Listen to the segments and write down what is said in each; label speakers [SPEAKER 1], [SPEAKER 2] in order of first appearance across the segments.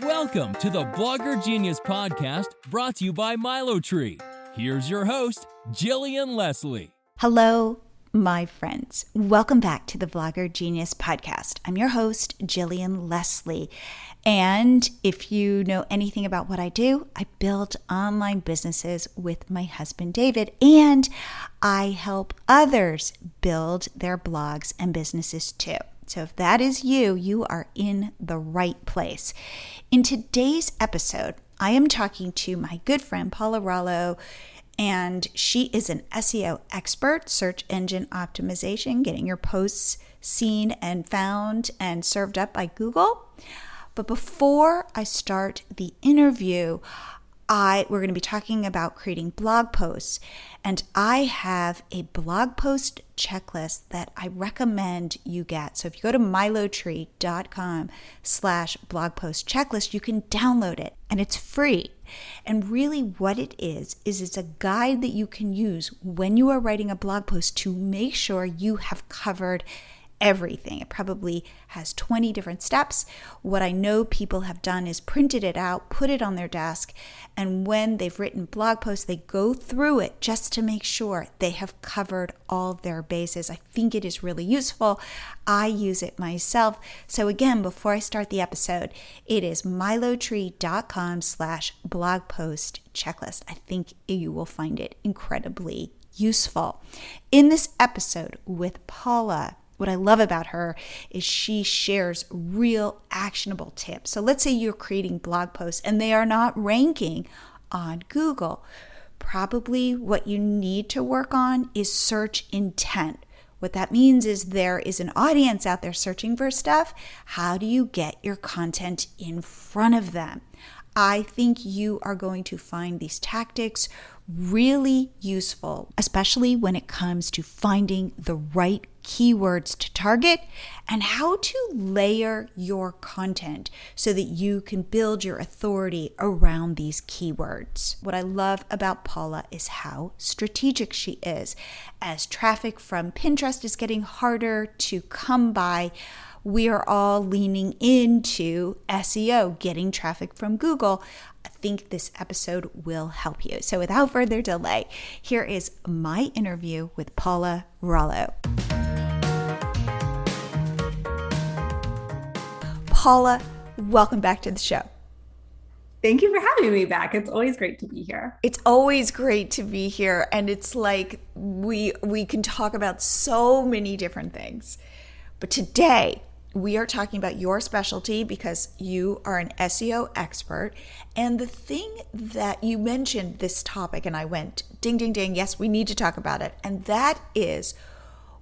[SPEAKER 1] Welcome to the Blogger Genius Podcast, brought to you by Milo Tree. Here's your host, Jillian Leslie.
[SPEAKER 2] Hello, my friends. Welcome back to the Blogger Genius Podcast. I'm your host, Jillian Leslie. And if you know anything about what I do, I build online businesses with my husband, David, and I help others build their blogs and businesses too. So if that is you, you are in the right place. In today's episode, I am talking to my good friend, Paula Rollo, and she is an SEO expert, search engine optimization, getting your posts seen and found and served up by Google. But before I start the interview, we're going to be talking about creating blog posts. And I have a blog post checklist that I recommend you get. So if you go to milotree.com/blog post checklist, you can download it and it's free. And really what it is it's a guide that you can use when you are writing a blog post to make sure you have covered everything. It probably has 20 different steps. What I know people have done is printed it out, put it on their desk, and when they've written blog posts, they go through it just to make sure they have covered all their bases. I think it is really useful. I use it myself. So again, before I start the episode, it is milotree.com/blog post checklist. I think you will find it incredibly useful. In this episode with Paula, what I love about her is she shares real actionable tips. So let's say you're creating blog posts and they are not ranking on Google. Probably what you need to work on is search intent. What that means is there is an audience out there searching for stuff. How do you get your content in front of them? I think you are going to find these tactics really useful, especially when it comes to finding the right keywords to target and how to layer your content so that you can build your authority around these keywords. What I love about Paula is how strategic she is. As traffic from Pinterest is getting harder to come by, we are all leaning into SEO, getting traffic from Google. I think this episode will help you. So without further delay, here is my interview with Paula Rollo. Paula, welcome back to the show.
[SPEAKER 3] Thank you for having me back. It's always great to be here.
[SPEAKER 2] It's always great to be here. And it's like we can talk about so many different things. But today, we are talking about your specialty because you are an SEO expert. And the thing that you mentioned this topic, and I went, ding, ding, ding, yes, we need to talk about it. And that is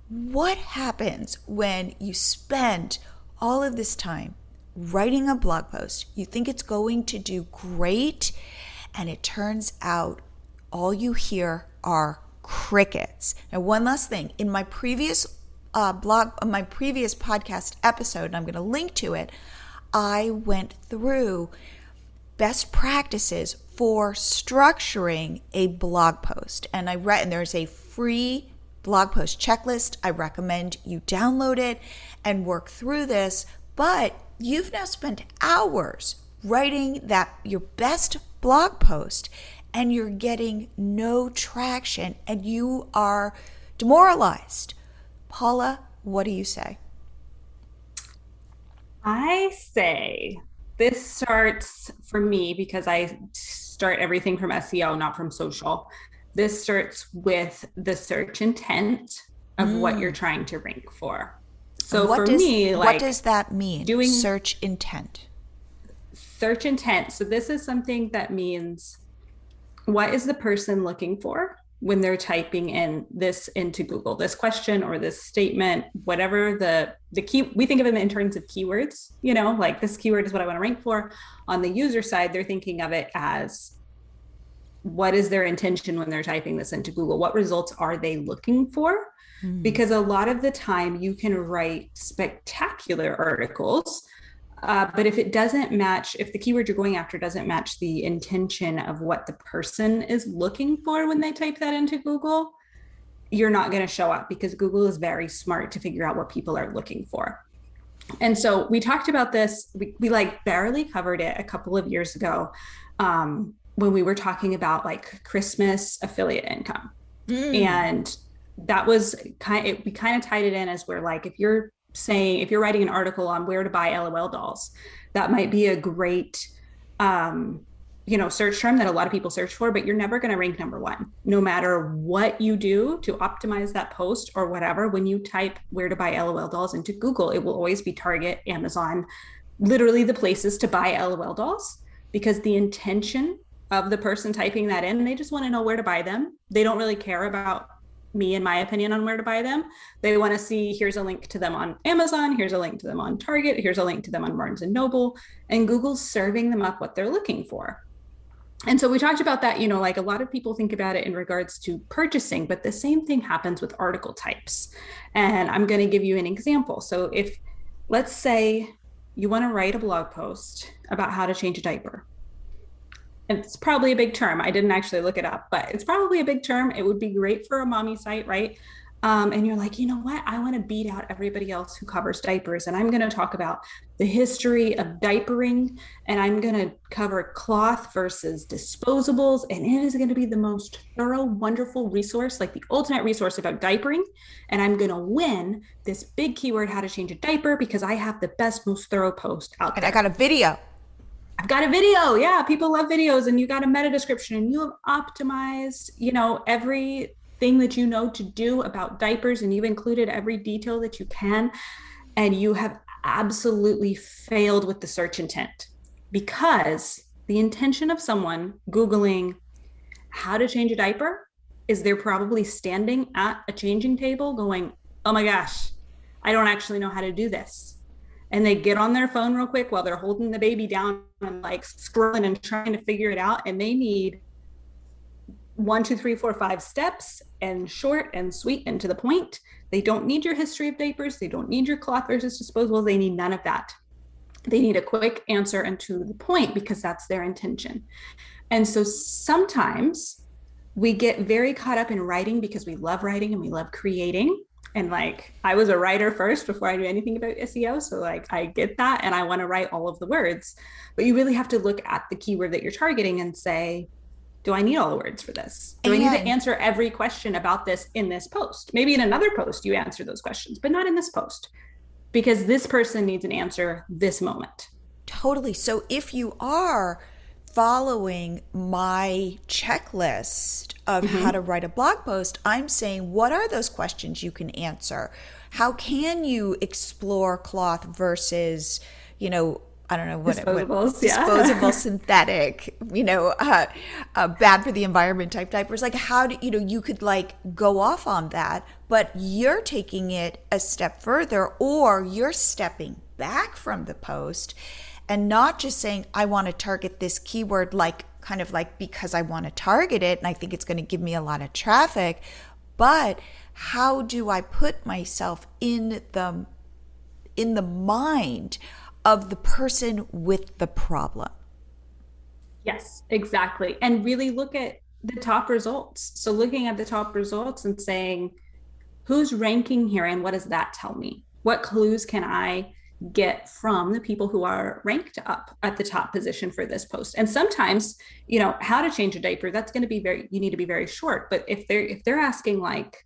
[SPEAKER 2] what happens when you spend all of this time writing a blog post. You think it's going to do great, and it turns out all you hear are crickets. Now, one last thing. In my previous podcast episode, and I'm going to link to it, I went through best practices for structuring a blog post. And there's a free blog post checklist. I recommend you download it and work through this. But you've now spent hours writing your best blog post and you're getting no traction and you are demoralized. Paula, what do you say?
[SPEAKER 3] I say this starts for me because I start everything from SEO, not from social. This starts with the search intent of what you're trying to rank for. So what
[SPEAKER 2] does that mean?
[SPEAKER 3] Doing
[SPEAKER 2] search intent.
[SPEAKER 3] Search intent. So this is something that means what is the person looking for when they're typing in this into Google, this question or this statement, whatever the key, we think of it in terms of keywords, like this keyword is what I want to rank for. On the user side, they're thinking of it as what is their intention when they're typing this into Google? What results are they looking for? Because a lot of the time you can write spectacular articles, but if it doesn't match, if the keyword you're going after doesn't match the intention of what the person is looking for when they type that into Google, you're not going to show up because Google is very smart to figure out what people are looking for. And so we talked about this, we like barely covered it a couple of years ago, when we were talking about like Christmas affiliate income. And that was we kind of tied it in as we're like, if you're writing an article on where to buy LOL dolls, that might be a great, search term that a lot of people search for, but you're never going to rank number one, no matter what you do to optimize that post or whatever. When you type where to buy LOL dolls into Google, it will always be Target, Amazon, literally the places to buy LOL dolls, because the intention of the person typing that in, they just want to know where to buy them. They don't really care about me and my opinion on where to buy them. They want to see, here's a link to them on Amazon, here's a link to them on Target, here's a link to them on Barnes and Noble, and Google's serving them up what they're looking for. And so we talked about that, like a lot of people think about it in regards to purchasing, but the same thing happens with article types. And I'm going to give you an example. So if, let's say you want to write a blog post about how to change a diaper. It's probably a big term. I didn't actually look it up, but it's probably a big term. It would be great for a mommy site, right? And you're like, you know what? I want to beat out everybody else who covers diapers. And I'm going to talk about the history of diapering. And I'm going to cover cloth versus disposables. And it is going to be the most thorough, wonderful resource, like the ultimate resource about diapering. And I'm going to win this big keyword, how to change a diaper, because I have the best, most thorough post out there.
[SPEAKER 2] And I got a video.
[SPEAKER 3] I've got a video. Yeah, people love videos. And you got a meta description, and you have optimized, everything that you know to do about diapers, and you've included every detail that you can. And you have absolutely failed with the search intent, because the intention of someone Googling how to change a diaper is they're probably standing at a changing table going, oh my gosh, I don't actually know how to do this. And they get on their phone real quick while they're holding the baby down and like scrolling and trying to figure it out. And they need 1, 2, 3, 4, 5 steps, and short and sweet and to the point. They don't need your history of diapers. They don't need your cloth versus disposables. They need none of that. They need a quick answer and to the point, because that's their intention. And so sometimes we get very caught up in writing because we love writing and we love creating. And like, I was a writer first before I knew anything about SEO. So like, I get that. And I want to write all of the words, but you really have to look at the keyword that you're targeting and say, do I need all the words for this? Do I need to answer every question about this in this post? Maybe in another post, you answer those questions, but not in this post, because this person needs an answer this moment.
[SPEAKER 2] Totally. So if you are following my checklist of how to write a blog post, I'm saying, what are those questions you can answer? How can you explore cloth versus, I don't know what disposable synthetic, bad for the environment type diapers. Like, how do you could like go off on that, but you're taking it a step further, or you're stepping back from the post and not just saying, I want to target this keyword, like kind of like because I want to target it and I think it's going to give me a lot of traffic, but how do I put myself in the mind of the person with the problem?
[SPEAKER 3] Yes, exactly. And really look at the top results. So looking at the top results and saying, who's ranking here and what does that tell me? What clues can I get from the people who are ranked up at the top position for this post? And sometimes, how to change a diaper, that's going to be you need to be very short. But if they're asking like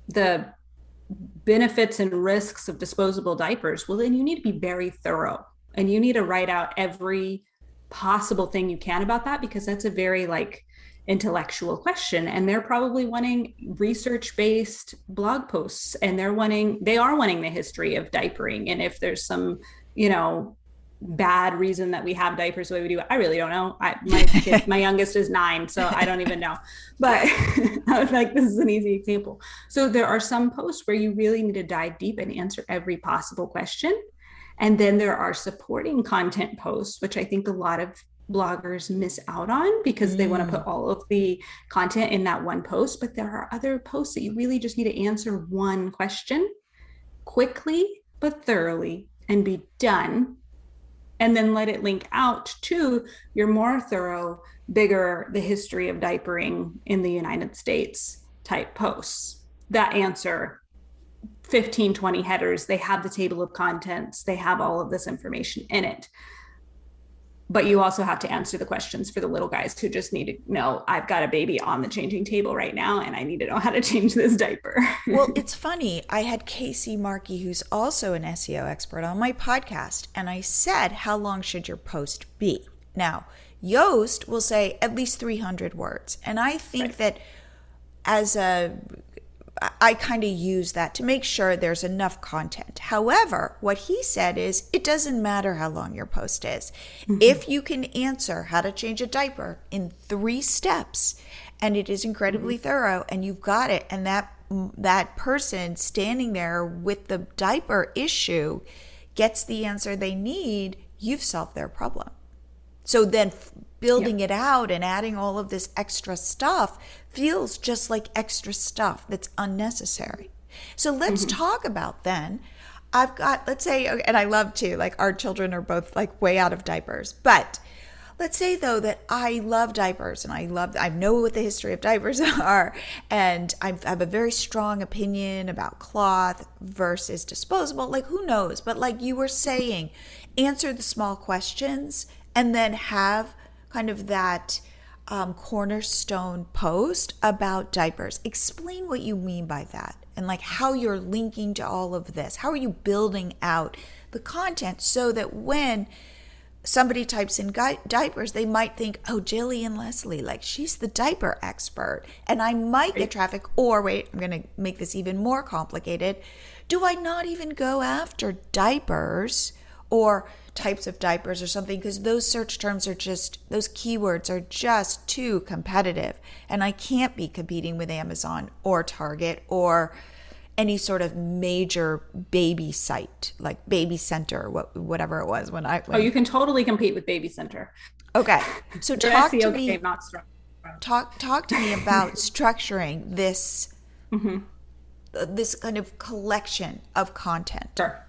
[SPEAKER 3] the benefits and risks of disposable diapers, well, then you need to be very thorough, and you need to write out every possible thing you can about that, because that's a very like intellectual question, and they're probably wanting research-based blog posts, and they are wanting the history of diapering, and if there's some bad reason that we have diapers the way we do. I really don't know. My youngest is 9, so I don't even know. But I was like, this is an easy example. So there are some posts where you really need to dive deep and answer every possible question. And then there are supporting content posts, which I think a lot of bloggers miss out on because they want to put all of the content in that one post. But there are other posts that you really just need to answer one question quickly but thoroughly and be done. And then let it link out to your more thorough, bigger, the history of diapering in the United States type posts that answer 15, 20 headers. They have the table of contents. They have all of this information in it. But you also have to answer the questions for the little guys who just need to know, I've got a baby on the changing table right now, and I need to know how to change this diaper.
[SPEAKER 2] Well, it's funny. I had Casey Markey, who's also an SEO expert, on my podcast, and I said, how long should your post be? Now, Yoast will say at least 300 words. And I think that I kind of use that to make sure there's enough content. However, what he said is it doesn't matter how long your post is. Mm-hmm. If you can answer how to change a diaper in 3 steps and it is incredibly thorough and you've got it, and that person standing there with the diaper issue gets the answer they need, you've solved their problem. So then building it out and adding all of this extra stuff feels just like extra stuff that's unnecessary. So let's talk about then. I've got, let's say, and I love to, like our children are both like way out of diapers, but let's say though that I love diapers and I know what the history of diapers are, and I have a very strong opinion about cloth versus disposable. Like who knows? But like you were saying, answer the small questions and then have kind of that cornerstone post about diapers. Explain what you mean by that and like how you're linking to all of this. How are you building out the content so that when somebody types in diapers, they might think, oh, Jillian Leslie, like she's the diaper expert. And I might get traffic. Or wait, I'm going to make this even more complicated. Do I not even go after diapers or types of diapers or something, because those search terms are just, those keywords are just too competitive, and I can't be competing with Amazon or Target or any sort of major baby site like Baby Center, whatever it was when Oh,
[SPEAKER 3] you can totally compete with Baby Center.
[SPEAKER 2] Okay, so talk to me. Talk to me about structuring this this kind of collection of content.
[SPEAKER 3] Sure.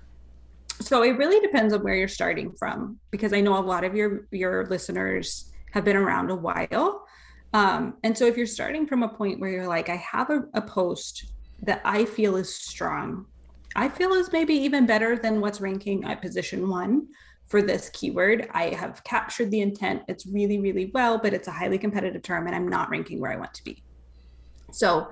[SPEAKER 3] So it really depends on where you're starting from, because I know a lot of your listeners have been around a while. And so if you're starting from a point where you're like, I have a post that I feel is strong, I feel is maybe even better than what's ranking at position 1 for this keyword. I have captured the intent. It's really, really well, but it's a highly competitive term and I'm not ranking where I want to be. So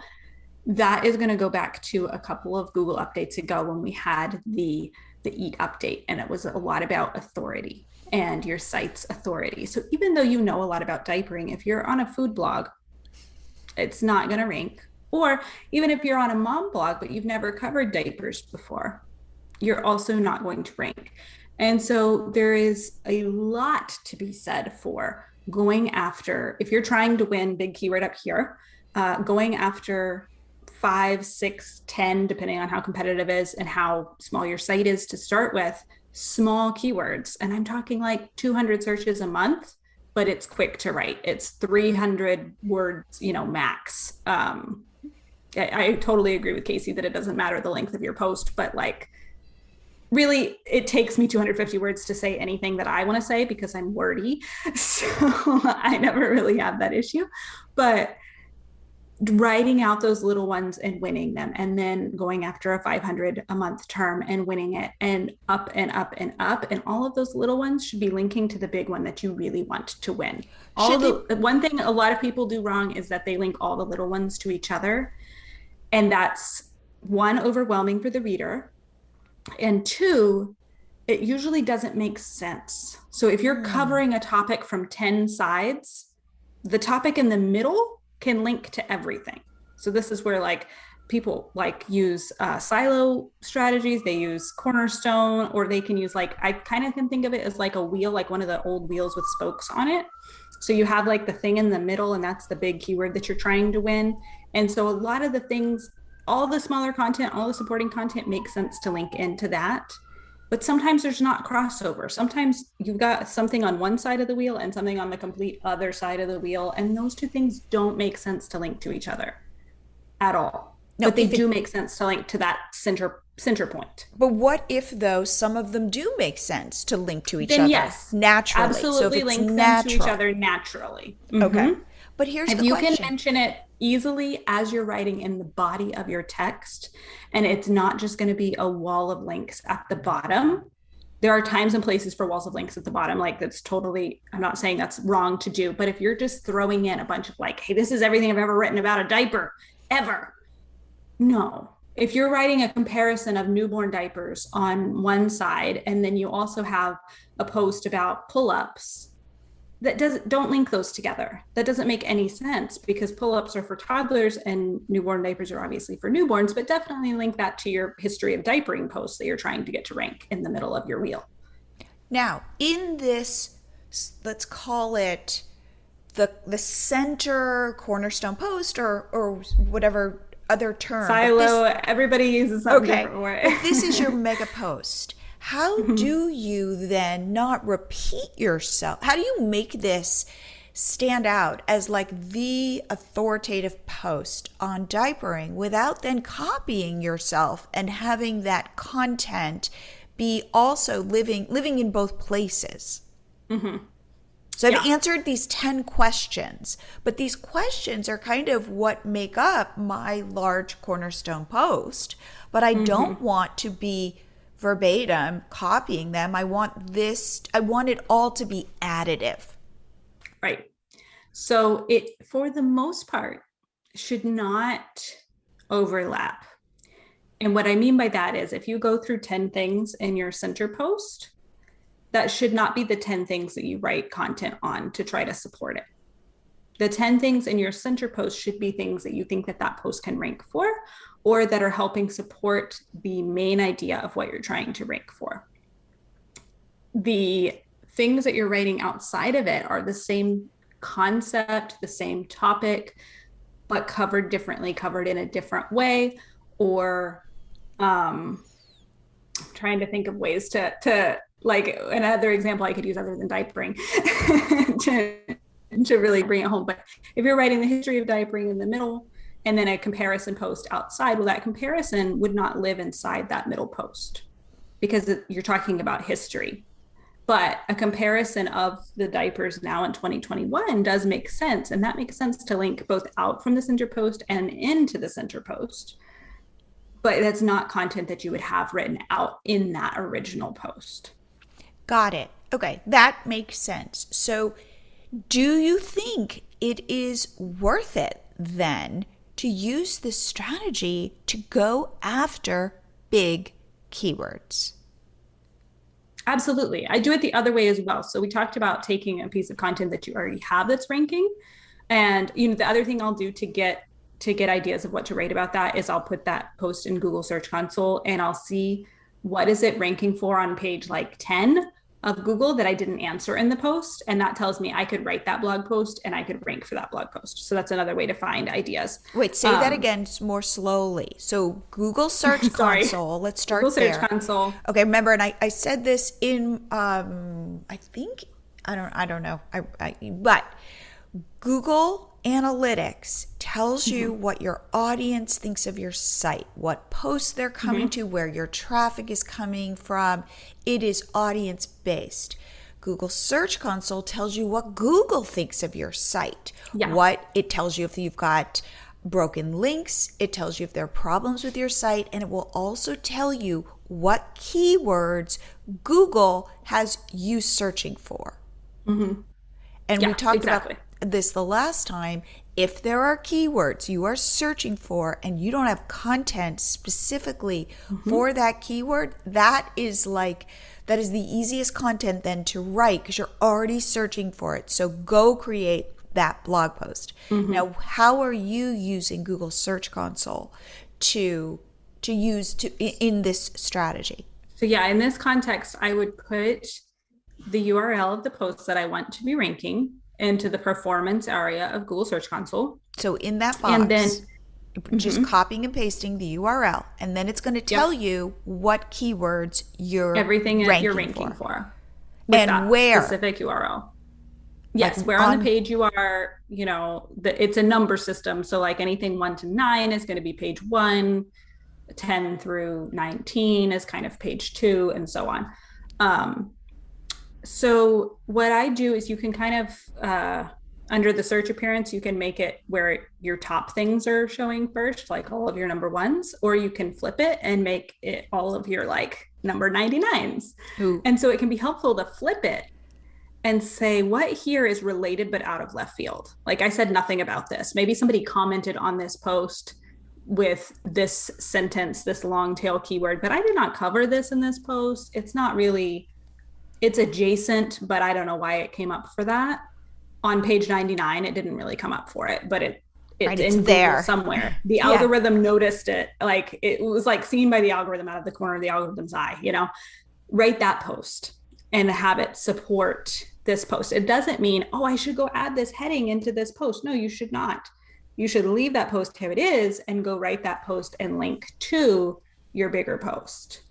[SPEAKER 3] that is going to go back to a couple of Google updates ago when we had the EAT update, and it was a lot about authority and your site's authority. So even though you know a lot about diapering, if you're on a food blog, it's not going to rank. Or even if you're on a mom blog, but you've never covered diapers before, you're also not going to rank. And so there is a lot to be said for going after, if you're trying to win big keyword up here, going after 5, 6, 10, depending on how competitive it is and how small your site is to start with, small keywords. And I'm talking like 200 searches a month, but it's quick to write. It's 300 words, max. I totally agree with Casey that it doesn't matter the length of your post, but like really it takes me 250 words to say anything that I want to say because I'm wordy. So I never really have that issue, but writing out those little ones and winning them, and then going after a 500 a month term and winning it, and up and up and up. And all of those little ones should be linking to the big one that you really want to win. One thing a lot of people do wrong is that they link all the little ones to each other. And that's 1, overwhelming for the reader. And 2, it usually doesn't make sense. So if you're covering a topic from 10 sides, the topic in the middle can link to everything. So this is where like people like use silo strategies. They use cornerstone, or they can use like, I kind of can think of it as like a wheel, like one of the old wheels with spokes on it. So you have like the thing in the middle, and that's the big keyword that you're trying to win. And so a lot of the things, all the smaller content, all the supporting content makes sense to link into that. But sometimes there's not crossover. Sometimes you've got something on one side of the wheel and something on the complete other side of the wheel. And those two things don't make sense to link to each other at all. No, but they do make sense to link to that center point.
[SPEAKER 2] But what if, though, some of them do make sense to link to each other?
[SPEAKER 3] Then yes,
[SPEAKER 2] naturally.
[SPEAKER 3] Absolutely,
[SPEAKER 2] so
[SPEAKER 3] link them to each other naturally.
[SPEAKER 2] Okay. But here's the question.
[SPEAKER 3] You can mention it easily as you're writing in the body of your text. And it's not just going to be a wall of links at the bottom. There are times and places for walls of links at the bottom. Like that's totally, I'm not saying that's wrong to do, but if you're just throwing in a bunch of like, hey, this is everything I've ever written about a diaper ever. No. If you're writing a comparison of newborn diapers on one side, and then you also have a post about pull-ups, don't link those together. That doesn't make any sense because pull-ups are for toddlers and newborn diapers are obviously for newborns, but definitely link that to your history of diapering posts that you're trying to get to rank in the middle of your wheel.
[SPEAKER 2] Now, in this, let's call it the center cornerstone post or whatever other term.
[SPEAKER 3] Silo, everybody uses something different word.
[SPEAKER 2] But this is your mega post. How do you then not repeat yourself? How do you make this stand out as like the authoritative post on diapering without then copying yourself and having that content be also living in both places? Mm-hmm. So I've answered these 10 questions, but these questions are kind of what make up my large cornerstone post, but I don't want to be verbatim copying them. I want it all to be additive.
[SPEAKER 3] Right. So it, for the most part, should not overlap. And what I mean by that is if you go through 10 things in your center post, that should not be the 10 things that you write content on to try to support it. The 10 things in your center post should be things that you think that post can rank for, or that are helping support the main idea of what you're trying to rank for. The things that you're writing outside of it are the same concept, the same topic, but covered differently, covered in a different way, or I'm trying to think of ways to like another example I could use other than diapering to really bring it home. But if you're writing the history of diapering in the middle and then a comparison post outside, well, that comparison would not live inside that middle post because you're talking about history. But a comparison of the diapers now in 2021 does make sense. And that makes sense to link both out from the center post and into the center post. But that's not content that you would have written out in that original post.
[SPEAKER 2] Got it. Okay, that makes sense. So do you think it is worth it then to use this strategy to go after big keywords?
[SPEAKER 3] Absolutely. I do it the other way as well. So we talked about taking a piece of content that you already have that's ranking. And the other thing I'll do to get ideas of what to write about that is I'll put that post in Google Search Console and I'll see what is it ranking for on page like 10 of Google that I didn't answer in the post. And that tells me I could write that blog post and I could rank for that blog post. So that's another way to find ideas.
[SPEAKER 2] Wait, say that again more slowly. So Google Search Console, let's start
[SPEAKER 3] Google
[SPEAKER 2] there.
[SPEAKER 3] Search Console.
[SPEAKER 2] Okay, remember, and I said this in, I don't know, but Google Analytics tells you what your audience thinks of your site, what posts they're coming to, where your traffic is coming from. It is audience based. Google Search Console tells you what Google thinks of your site. Yeah. What it tells you if you've got broken links, it tells you if there are problems with your site, and it will also tell you what keywords Google has you searching for. And we talked about this the last time. If there are keywords you are searching for and you don't have content specifically for that keyword, that is the easiest content then to write because you're already searching for it. So go create that blog post. Now, how are you using Google Search Console to use in this strategy? So
[SPEAKER 3] in this context, I would put the URL of the post that I want to be ranking into the performance area of Google Search Console.
[SPEAKER 2] So in that box, and then just copying and pasting the URL, and then it's going to tell you what keywords you're ranking for. And where
[SPEAKER 3] specific URL. Yes, where on the page you are. It's a number system. So like anything 1 to 9 is going to be page 1, 10 through 19 is kind of page 2, and so on. So what I do is you can kind of, under the search appearance, you can make it where your top things are showing first, like all of your number ones, or you can flip it and make it all of your like number 99s.
[SPEAKER 2] Ooh.
[SPEAKER 3] And so it can be helpful to flip it and say what here is related but out of left field. Like I said nothing about this. Maybe somebody commented on this post with this sentence, this long tail keyword, but I did not cover this in this post. It's not really, it's adjacent, but I don't know why it came up for that. On page 99, it didn't really come up for it, but it's in there Google somewhere. The algorithm noticed it. Like it was like seen by the algorithm out of the corner of the algorithm's eye, you know. Write that post and have it support this post. It doesn't mean, oh, I should go add this heading into this post. No, you should not. You should leave that post how it is and go write that post and link to your bigger post.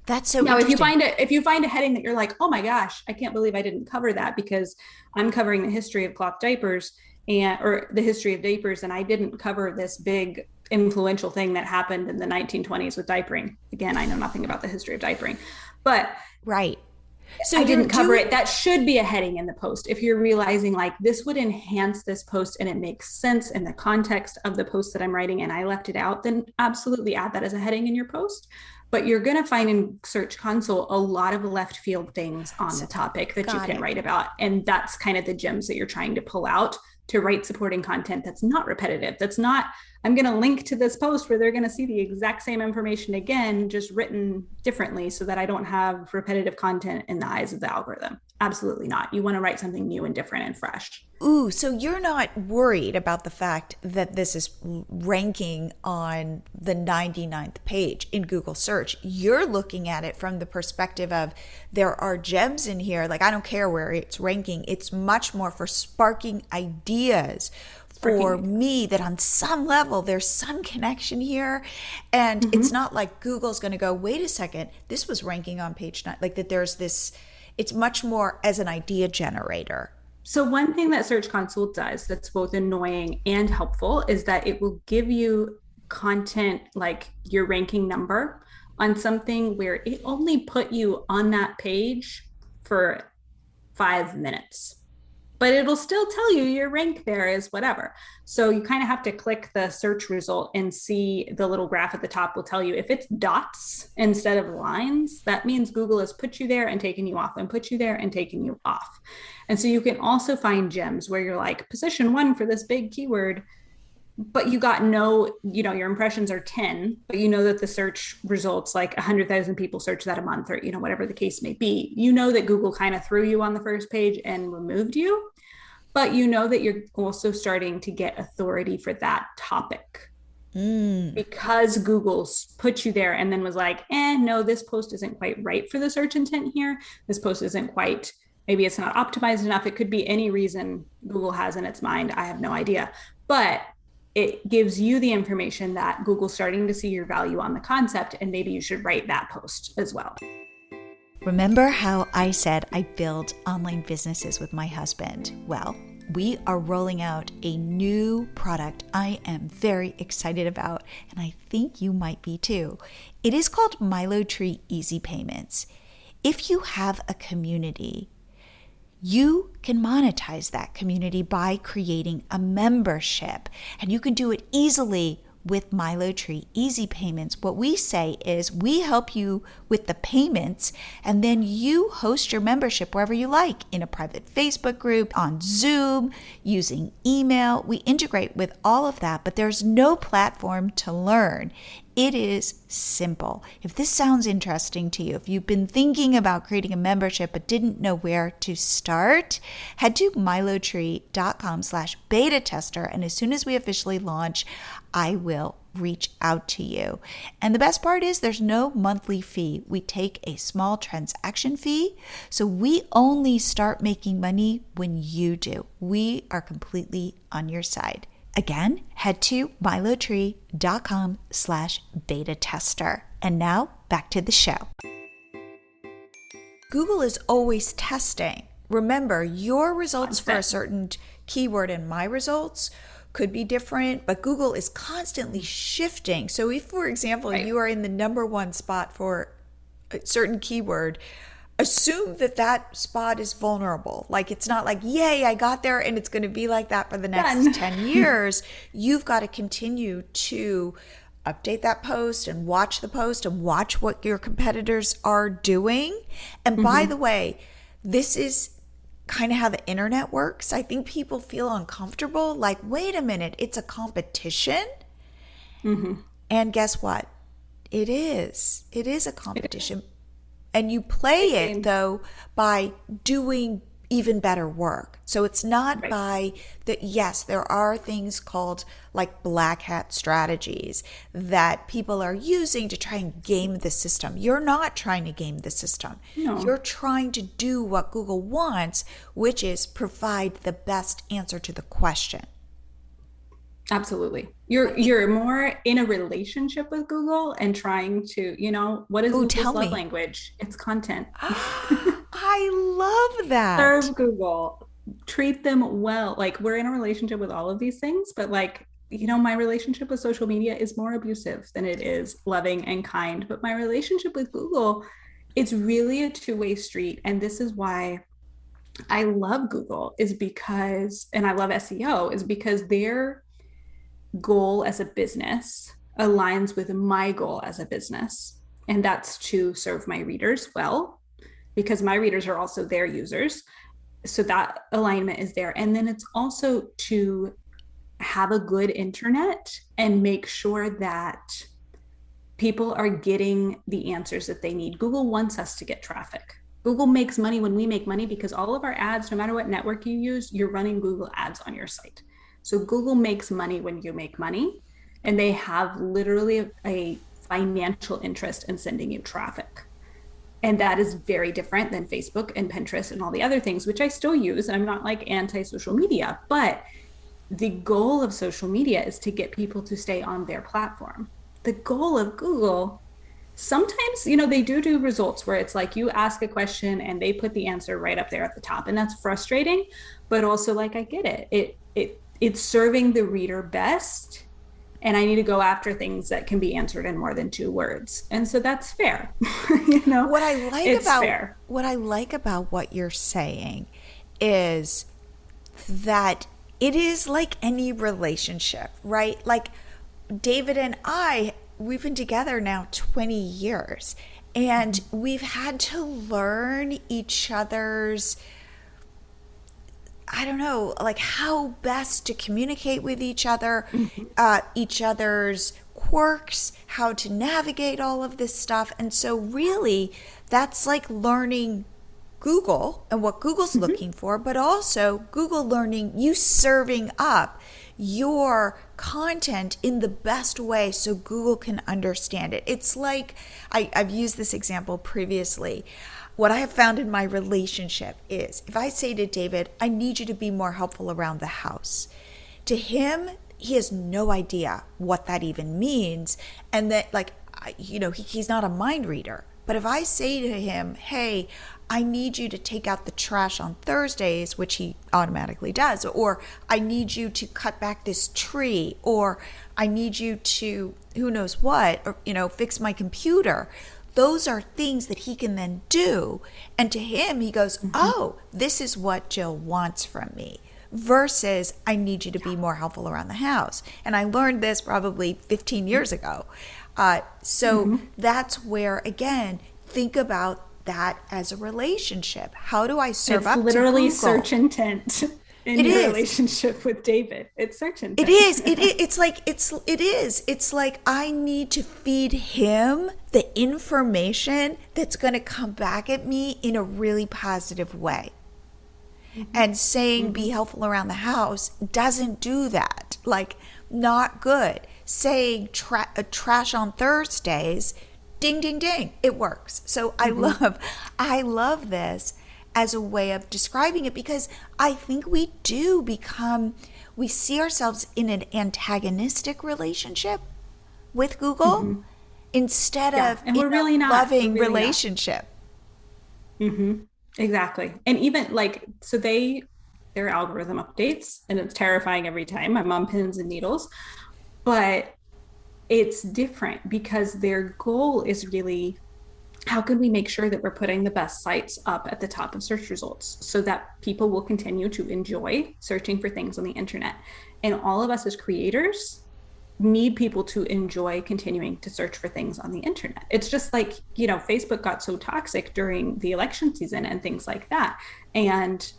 [SPEAKER 2] That's so
[SPEAKER 3] now, if you find a heading that you're like, oh my gosh, I can't believe I didn't cover that because I'm covering the history of cloth diapers or the history of diapers, and I didn't cover this big influential thing that happened in the 1920s with diapering. Again, I know nothing about the history of diapering, but
[SPEAKER 2] right.
[SPEAKER 3] So I didn't cover it. That should be a heading in the post. If you're realizing like this would enhance this post and it makes sense in the context of the post that I'm writing and I left it out, then absolutely add that as a heading in your post. But you're going to find in Search Console a lot of left field things on the topic that you can write about. And that's kind of the gems that you're trying to pull out to write supporting content that's not repetitive. That's not, I'm going to link to this post where they're going to see the exact same information again, just written differently so that I don't have repetitive content in the eyes of the algorithm. Absolutely not. You want to write something new and different and fresh.
[SPEAKER 2] Ooh, so you're not worried about the fact that this is ranking on the 99th page in Google search. You're looking at it from the perspective of there are gems in here. Like, I don't care where it's ranking. It's much more for sparking ideas for me that on some level there's some connection here, and it's not like Google's going to go, wait a second, this was ranking on page 9. Like that there's this, it's much more as an idea generator.
[SPEAKER 3] So one thing that Search Console does that's both annoying and helpful is that it will give you content like your ranking number on something where it only put you on that page for 5 minutes. But it'll still tell you your rank there is whatever. So you kind of have to click the search result and see the little graph at the top will tell you if it's dots instead of lines, that means Google has put you there and taken you off and put you there and taken you off. And so you can also find gems where you're like position 1 for this big keyword, but you got no, you know, your impressions are 10, but you know that the search results, like 100,000 people search that a month or, you know, whatever the case may be. You know that Google kind of threw you on the first page and removed you, but you know that you're also starting to get authority for that topic because Google's put you there and then was like, no, this post isn't quite right for the search intent here. This post isn't quite, maybe it's not optimized enough. It could be any reason Google has in its mind. I have no idea, but it gives you the information that Google's starting to see your value on the concept, and maybe you should write that post as well.
[SPEAKER 2] Remember how I said I build online businesses with my husband? Well, we are rolling out a new product I am very excited about, and I think you might be too. It is called MiloTree Easy Payments. If you have a community, you can monetize that community by creating a membership, and you can do it easily with MiloTree Easy Payments. What we say is we help you with the payments, and then you host your membership wherever you like, in a private Facebook group, on Zoom, using email. We integrate with all of that, but there's no platform to learn. It is simple. If this sounds interesting to you, if you've been thinking about creating a membership but didn't know where to start, head to milotree.com/beta tester. And as soon as we officially launch, I will reach out to you. And the best part is there's no monthly fee. We take a small transaction fee. So we only start making money when you do. We are completely on your side. Again, head to milotree.com/beta tester. And now back to the show. Google is always testing. Remember, your results for a certain keyword and my results could be different, but Google is constantly shifting. So if, for example, you are in the number 1 spot for a certain keyword, assume that that spot is vulnerable. Like, it's not like, yay, I got there and it's going to be like that for the next
[SPEAKER 3] Done.
[SPEAKER 2] 10 years. You've got to continue to update that post and watch the post and watch what your competitors are doing. And by the way, this is kind of how the internet works. I think people feel uncomfortable. Like, wait a minute, it's a competition. And guess what? It is. It is a competition. And you play it, though, by doing even better work. So it's not by the, yes, there are things called like black hat strategies that people are using to try and game the system. You're not trying to game the system.
[SPEAKER 3] No.
[SPEAKER 2] You're trying to do what Google wants, which is provide the best answer to the question.
[SPEAKER 3] Absolutely. You're more in a relationship with Google and trying to, what is Google's love language? It's content.
[SPEAKER 2] I love that.
[SPEAKER 3] Serve Google. Treat them well. Like, we're in a relationship with all of these things, but like, my relationship with social media is more abusive than it is loving and kind. But my relationship with Google, it's really a two-way street. And this is why I love Google, is because, and I love SEO, is because their goal as a business aligns with my goal as a business. And that's to serve my readers well, because my readers are also their users. So that alignment is there. And then it's also to have a good internet and make sure that people are getting the answers that they need. Google wants us to get traffic. Google makes money when we make money, because all of our ads, no matter what network you use, you're running Google ads on your site. So Google makes money when you make money, and they have literally a financial interest in sending you traffic. And that is very different than Facebook and Pinterest and all the other things, which I still use. I'm not like anti-social media, but the goal of social media is to get people to stay on their platform. The goal of Google, sometimes, they do results where it's like you ask a question and they put the answer right up there at the top. And that's frustrating, but also like, I get it. It's serving the reader best. And I need to go after things that can be answered in more than 2 words. And so that's fair.
[SPEAKER 2] What I like about what you're saying is that it is like any relationship, right? Like David and I, we've been together now 20 years, and we've had to learn each other's, I don't know, like how best to communicate with each other, each other's quirks, how to navigate all of this stuff. And so really, that's like learning Google and what Google's looking for, but also Google learning you, serving up your content in the best way so Google can understand it. It's like, I've used this example previously. What I have found in my relationship is if I say to David, I need you to be more helpful around the house, to him, he has no idea what that even means. And that, like, he's not a mind reader. But if I say to him, hey, I need you to take out the trash on Thursdays, which he automatically does, or I need you to cut back this tree, or I need you to, who knows what, or, fix my computer. Those are things that he can then do. And to him, he goes, oh, this is what Jill wants from me, versus I need you to be more helpful around the house. And I learned this probably 15 years ago. So that's where, again, think about that as a relationship. How do I serve up to Google?
[SPEAKER 3] It's literally search intent. In your relationship with David, it's search intent.
[SPEAKER 2] It is. It's like I need to feed him the information that's going to come back at me in a really positive way. And saying be helpful around the house doesn't do that. Like, not good. Saying trash on Thursdays, ding, ding, ding, it works. So I love this as a way of describing it, because I think we see ourselves in an antagonistic relationship with Google instead of
[SPEAKER 3] and we're really not
[SPEAKER 2] loving relationship.
[SPEAKER 3] Exactly. And even like, so their algorithm updates, and it's terrifying every time. I'm on pins and needles, but it's different because their goal is really how can we make sure that we're putting the best sites up at the top of search results so that people will continue to enjoy searching for things on the internet? And all of us as creators need people to enjoy continuing to search for things on the internet. It's just like, Facebook got so toxic during the election season and things like that. And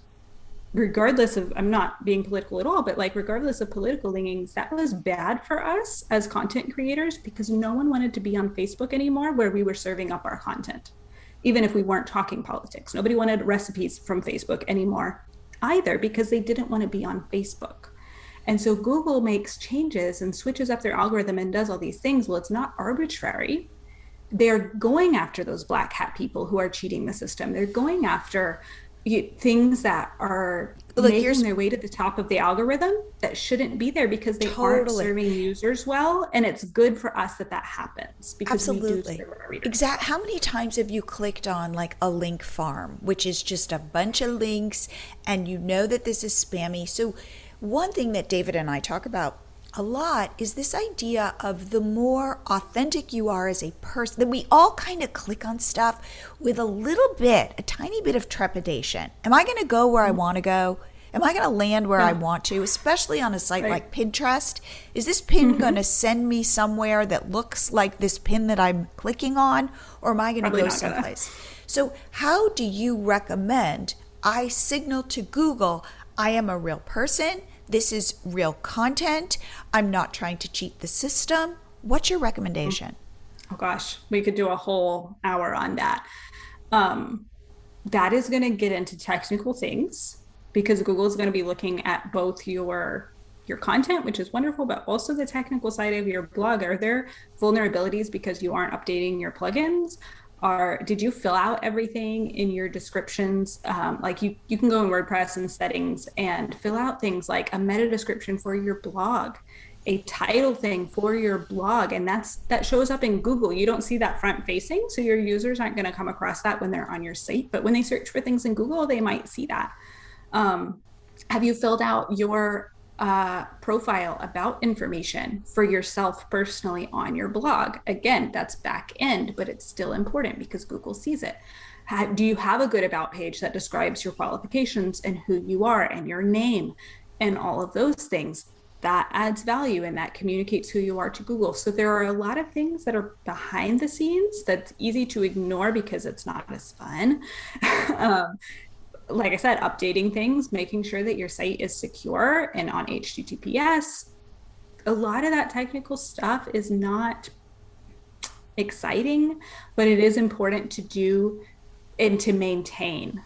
[SPEAKER 3] regardless of, I'm not being political at all, but like regardless of political leanings, that was bad for us as content creators because no one wanted to be on Facebook anymore where we were serving up our content. Even if we weren't talking politics, nobody wanted recipes from Facebook anymore either because they didn't want to be on Facebook. And so Google makes changes and switches up their algorithm and does all these things. Well, it's not arbitrary. They're going after those black hat people who are cheating the system. They're going after things that are making their way to the top of the algorithm that shouldn't be there because they aren't serving users well. And it's good for us that happens because we do serve our readers.
[SPEAKER 2] Exactly. How many times have you clicked on like a link farm, which is just a bunch of links and you know that this is spammy? So one thing that David and I talk about a lot is this idea of the more authentic you are as a person, that we all kind of click on stuff with a tiny bit of trepidation. Am I going to go where I want to go? Am I going to land where I want to, especially on a site like Pinterest? Is this pin going to send me somewhere that looks like this pin that I'm clicking on, or am I going to go someplace? So how do you recommend I signal to Google, I am a real person, this is real content, I'm not trying to cheat the system? What's your recommendation?
[SPEAKER 3] Oh gosh, we could do a whole hour on that. That is going to get into technical things because Google is going to be looking at both your content, which is wonderful, but also the technical side of your blog. Are there vulnerabilities because you aren't updating your plugins? Did you fill out everything in your descriptions? Like you can go in WordPress and settings and fill out things like a meta description for your blog, a title thing for your blog, and that shows up in Google. You don't see that front facing, so your users aren't going to come across that when they're on your site, but when they search for things in Google, they might see that. Have you filled out your profile about information for yourself personally on your blog? Again, that's back end, but it's still important because Google sees it. Do you have a good about page that describes your qualifications and who you are and your name and all of those things? That adds value and that communicates who you are to Google. So there are a lot of things that are behind the scenes that's easy to ignore because it's not as fun. Like I said, updating things, making sure that your site is secure and on HTTPS. A lot of that technical stuff is not exciting, but it is important to do and to maintain,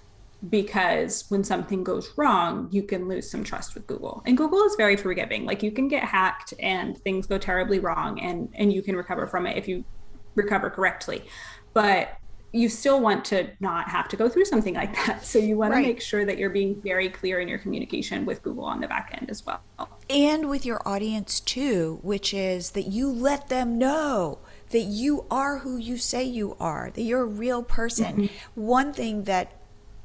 [SPEAKER 3] because when something goes wrong, you can lose some trust with Google. And Google is very forgiving. Like you can get hacked and things go terribly wrong and you can recover from it if you recover correctly. But you still want to not have to go through something like that. So you want to make sure that you're being very clear in your communication with Google on the back end as well.
[SPEAKER 2] And with your audience too, which is that you let them know that you are who you say you are, that you're a real person. Mm-hmm. One thing that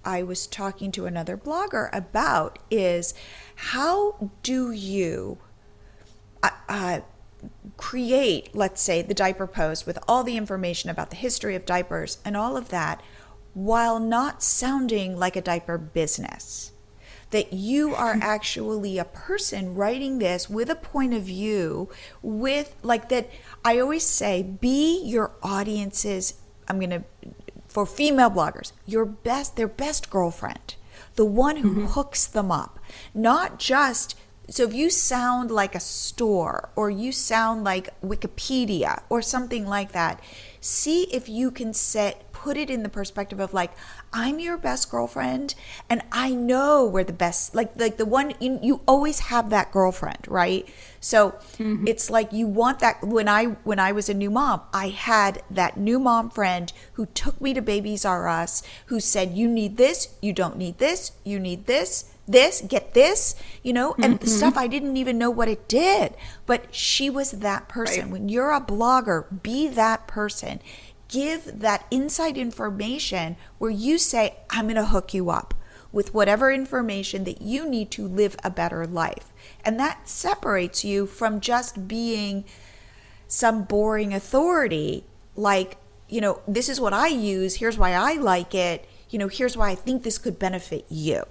[SPEAKER 2] I was talking to another blogger about is how do you create, let's say, the diaper post with all the information about the history of diapers and all of that, while not sounding like a diaper business. That you are actually a person writing this with a point of view, with like that. I always say, be your audience's, for female bloggers, their best girlfriend, the one who hooks them up, not just. So if you sound like a store or you sound like Wikipedia or something like that, see if you can put it in the perspective of like, I'm your best girlfriend and I know we're the best, like the one, you always have that girlfriend, right? So it's like you want that. When I was a new mom, I had that new mom friend who took me to Babies R Us, who said, you need this, you don't need this, you need this, get this, and the stuff I didn't even know what it did. But she was that person. Right. When you're a blogger, be that person. Give that inside information where you say, I'm going to hook you up with whatever information that you need to live a better life. And that separates you from just being some boring authority like this is what I use. Here's why I like it. Here's why I think this could benefit you.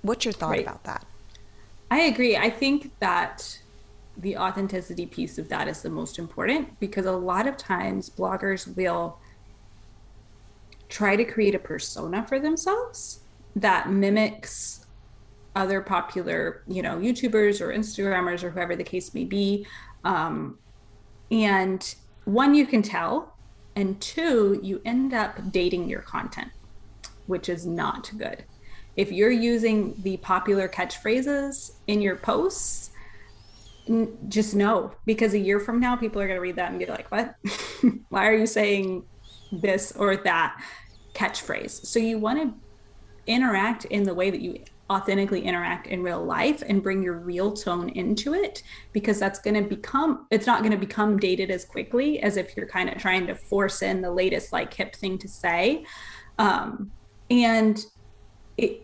[SPEAKER 2] What's your thought about that?
[SPEAKER 3] I agree. I think that the authenticity piece of that is the most important, because a lot of times bloggers will try to create a persona for themselves that mimics other popular, YouTubers or Instagrammers or whoever the case may be. And one, you can tell, and two, you end up dating your content, which is not good. If you're using the popular catchphrases in your posts, just know, because a year from now, people are going to read that and be like, what? Why are you saying this or that catchphrase? So you want to interact in the way that you authentically interact in real life and bring your real tone into it, because it's not going to become dated as quickly as if you're kind of trying to force in the latest hip thing to say. And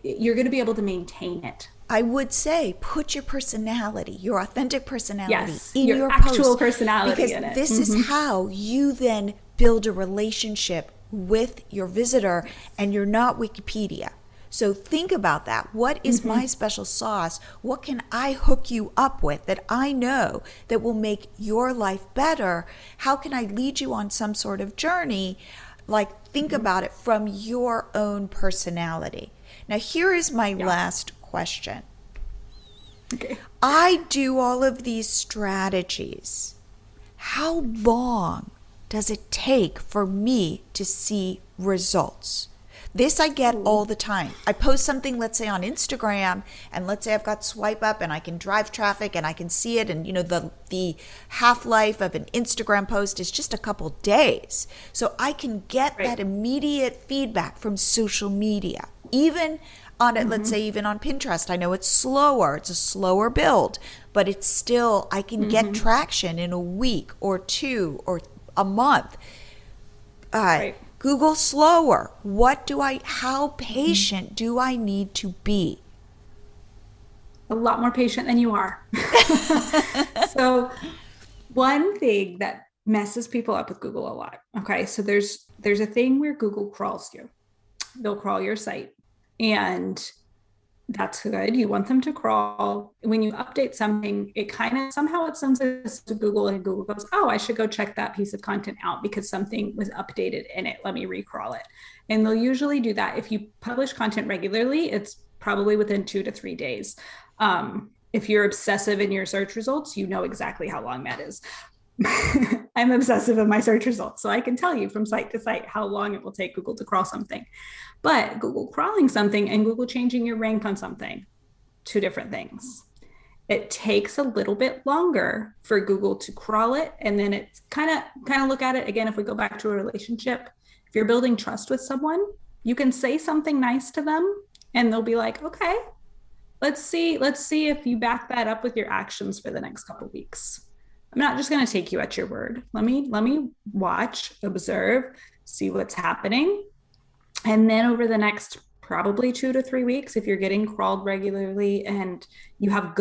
[SPEAKER 3] you're going to be able to maintain it.
[SPEAKER 2] I would say put your personality, your authentic personality in your
[SPEAKER 3] actual
[SPEAKER 2] post,
[SPEAKER 3] personality
[SPEAKER 2] because
[SPEAKER 3] in it.
[SPEAKER 2] This is how you then build a relationship with your visitor, and you're not Wikipedia. So think about that. What is my special sauce? What can I hook you up with that I know that will make your life better? How can I lead you on some sort of journey? Think about it from your own personality. Now, here is my last question.
[SPEAKER 3] Okay.
[SPEAKER 2] I do all of these strategies. How long does it take for me to see results? This I get all the time. I post something, let's say on Instagram, and let's say I've got swipe up and I can drive traffic and I can see it, and the half-life of an Instagram post is just a couple days. So I can get that immediate feedback from social media. Even on it, let's say even on Pinterest, I know it's slower, it's a slower build, but it's still, I can get traction in a week or two or a month. Google slower. How patient do I need to be?
[SPEAKER 3] A lot more patient than you are. So one thing that messes people up with Google a lot. Okay. So there's a thing where Google crawls you. They'll crawl your site, and that's good. You want them to crawl. When you update something, it sends this to Google, and Google goes, oh, I should go check that piece of content out because something was updated in it. Let me recrawl it. And they'll usually do that. If you publish content regularly, it's probably within 2 to 3 days. If you're obsessive in your search results, you know exactly how long that is. I'm obsessive in my search results, so I can tell you from site to site how long it will take Google to crawl something. But Google crawling something and Google changing your rank on something, two different things. It takes a little bit longer for Google to crawl it, and then it's kind of look at it again. If we go back to a relationship, if you're building trust with someone, you can say something nice to them, and they'll be like, okay, let's see if you back that up with your actions for the next couple of weeks. I'm not just going to take you at your word. Let me watch, observe, see what's happening. And then over the next probably 2 to 3 weeks, if you're getting crawled regularly and you have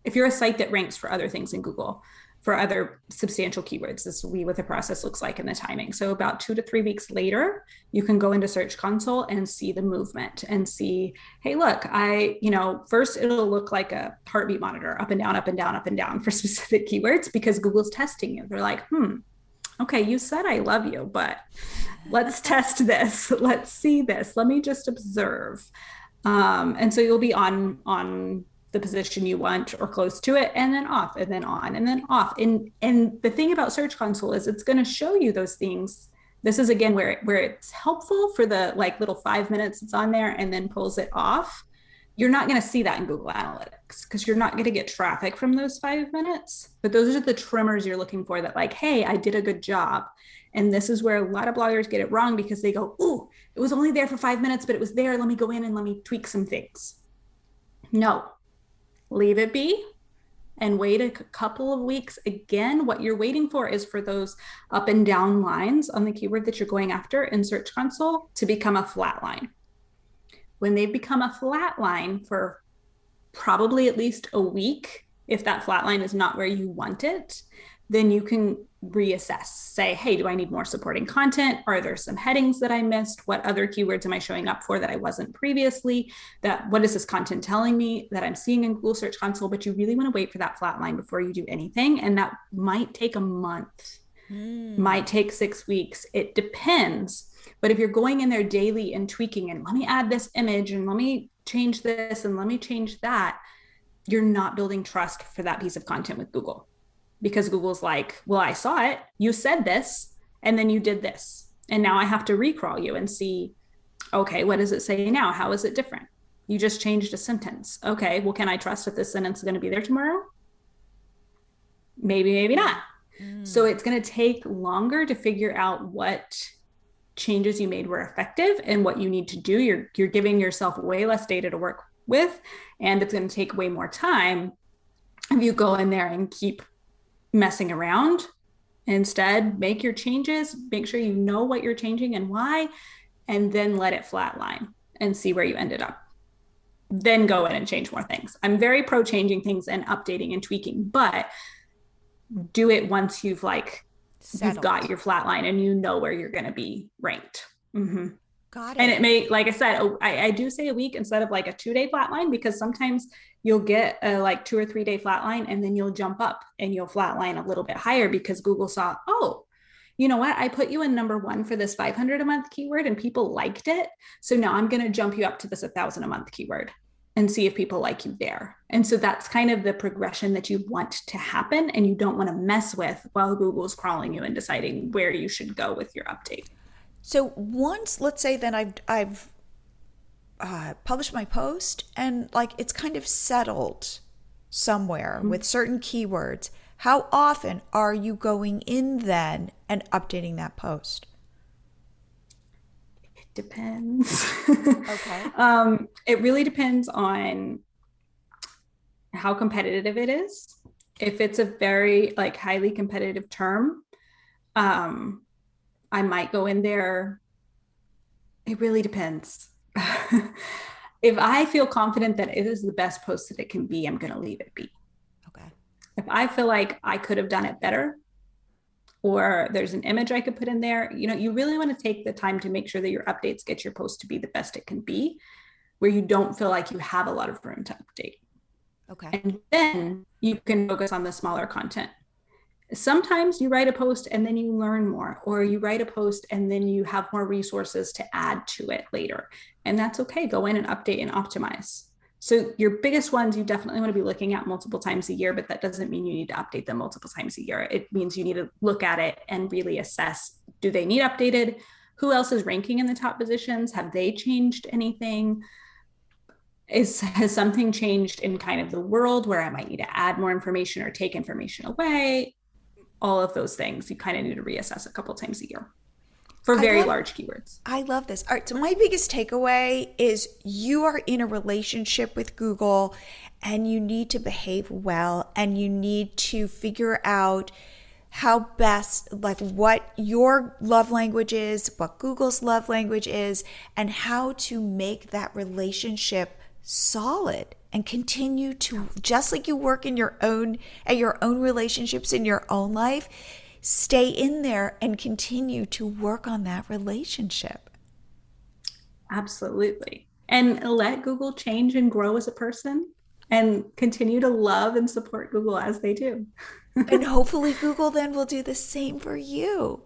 [SPEAKER 3] if you're a site that ranks for other things in Google, for other substantial keywords, this will be what the process looks like and the timing. So about 2 to 3 weeks later, you can go into Search Console and see the movement and see, hey, look, first it'll look like a heartbeat monitor, up and down, up and down, up and down for specific keywords, because Google's testing you. They're like, okay, you said I love you, but let's test this. Let's see this. Let me just observe. And so you'll be on the position you want or close to it, and then off, and then on, and then off. And the thing about Search Console is it's going to show you those things. This is again where it's helpful for the little 5 minutes it's on there and then pulls it off. You're not going to see that in Google Analytics because you're not going to get traffic from those 5 minutes. But those are the trimmers you're looking for that hey, I did a good job. And this is where a lot of bloggers get it wrong, because they go, ooh, it was only there for 5 minutes, but it was there. Let me go in and let me tweak some things. No. Leave it be and wait a couple of weeks. Again, what you're waiting for is for those up and down lines on the keyword that you're going after in Search Console to become a flat line. When they've become a flat line for probably at least a week, if that flat line is not where you want it, then you can reassess. Say, hey, do I need more supporting content? Are there some headings that I missed? What other keywords am I showing up for that I wasn't previously? What is this content telling me that I'm seeing in Google Search Console? But you really want to wait for that flat line before you do anything. And that might take a month, might take 6 weeks. It depends. But if you're going in there daily and tweaking and let me add this image and let me change this and let me change that, you're not building trust for that piece of content with Google. Because Google's like, well, I saw it, you said this, and then you did this. And now I have to recrawl you and see, okay, what does it say now? How is it different? You just changed a sentence. Okay, well, can I trust that this sentence is going to be there tomorrow? Maybe, maybe not. So it's going to take longer to figure out what changes you made were effective and what you need to do. You're giving yourself way less data to work with, and it's going to take way more time if you go in there and keep messing around. Instead, make your changes, make sure you know what you're changing and why, and then let it flatline and see where you ended up. Then go in and change more things. I'm very pro changing things and updating and tweaking, but do it once you've you've got your flatline and you know where you're going to be ranked. Got it. And it may, like I said, I do say a week instead of like a 2-day flatline, because sometimes you'll get a 2 or 3 day flatline and then you'll jump up and you'll flatline a little bit higher because Google saw, oh, you know what? I put you in number 1 for this 500 a month keyword and people liked it. So now I'm going to jump you up to this 1,000 a month keyword and see if people like you there. And so that's kind of the progression that you want to happen and you don't want to mess with while Google's crawling you and deciding where you should go with your update.
[SPEAKER 2] So once, let's say that I've published my post and it's kind of settled somewhere with certain keywords, how often are you going in then and updating that post?
[SPEAKER 3] It depends.
[SPEAKER 2] Okay.
[SPEAKER 3] It really depends on how competitive it is. If it's a very highly competitive term, I might go in there. It really depends. If I feel confident that it is the best post that it can be, I'm going to leave it be.
[SPEAKER 2] Okay.
[SPEAKER 3] If I feel like I could have done it better, or there's an image I could put in there, you really want to take the time to make sure that your updates get your post to be the best it can be, where you don't feel like you have a lot of room to update.
[SPEAKER 2] Okay.
[SPEAKER 3] And then you can focus on the smaller content. Sometimes you write a post and then you learn more, or you write a post and then you have more resources to add to it later. And that's okay. Go in and update and optimize. So your biggest ones, you definitely want to be looking at multiple times a year, but that doesn't mean you need to update them multiple times a year. It means you need to look at it and really assess, do they need updated? Who else is ranking in the top positions? Have they changed anything? Has something changed in kind of the world where I might need to add more information or take information away? All of those things you kind of need to reassess a couple times a year for very large keywords.
[SPEAKER 2] I love this. All right. So my biggest takeaway is you are in a relationship with Google and you need to behave well and you need to figure out how best, what your love language is, what Google's love language is, and how to make that relationship solid and continue to, just like you work in your own relationships in your own life, stay in there and continue to work on that relationship.
[SPEAKER 3] Absolutely. And let Google change and grow as a person and continue to love and support Google as they do.
[SPEAKER 2] And hopefully Google then will do the same for you.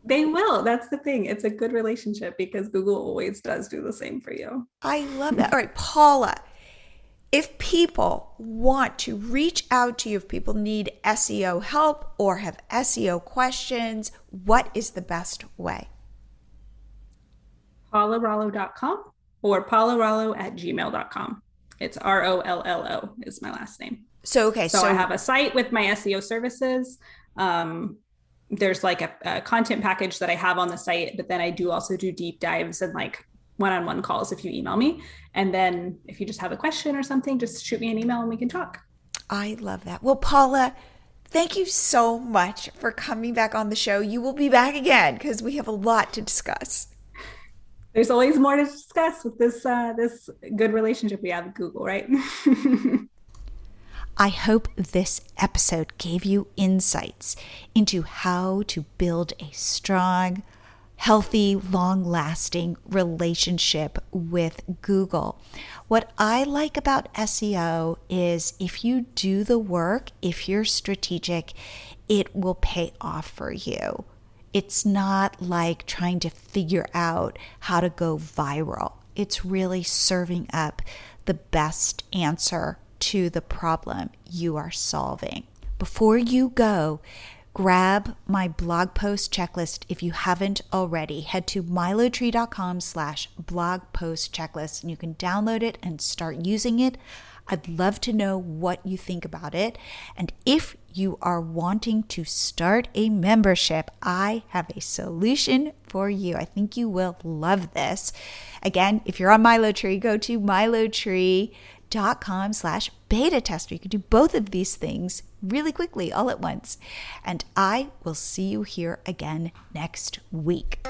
[SPEAKER 3] They will. That's the thing. It's a good relationship because Google always does do the same for you.
[SPEAKER 2] I love that. All right, Paula, if people want to reach out to you, if people need SEO help or have SEO questions, what is the best way?
[SPEAKER 3] paularollo.com or paularollo@gmail.com. It's ROLLO is my last name.
[SPEAKER 2] So
[SPEAKER 3] I have a site with my SEO services. There's a content package that I have on the site, but then I do also do deep dives and one-on-one calls if you email me. And then if you just have a question or something, just shoot me an email and we can talk.
[SPEAKER 2] I love that. Well, Paula, thank you so much for coming back on the show. You will be back again because we have a lot to discuss.
[SPEAKER 3] There's always more to discuss with this good relationship we have with Google, right?
[SPEAKER 2] I hope this episode gave you insights into how to build a strong, healthy, long-lasting relationship with Google. What I like about SEO is if you do the work, if you're strategic, it will pay off for you. It's not like trying to figure out how to go viral. It's really serving up the best answer to the problem you are solving. Before you go, grab my blog post checklist if you haven't already. Head to milotree.com/blog post checklist and you can download it and start using it. I'd love to know what you think about it. And if you are wanting to start a membership, I have a solution for you. I think you will love this. Again, if you're on MiloTree, go to milotree.com/beta tester. You can do both of these things really quickly all at once. And I will see you here again next week.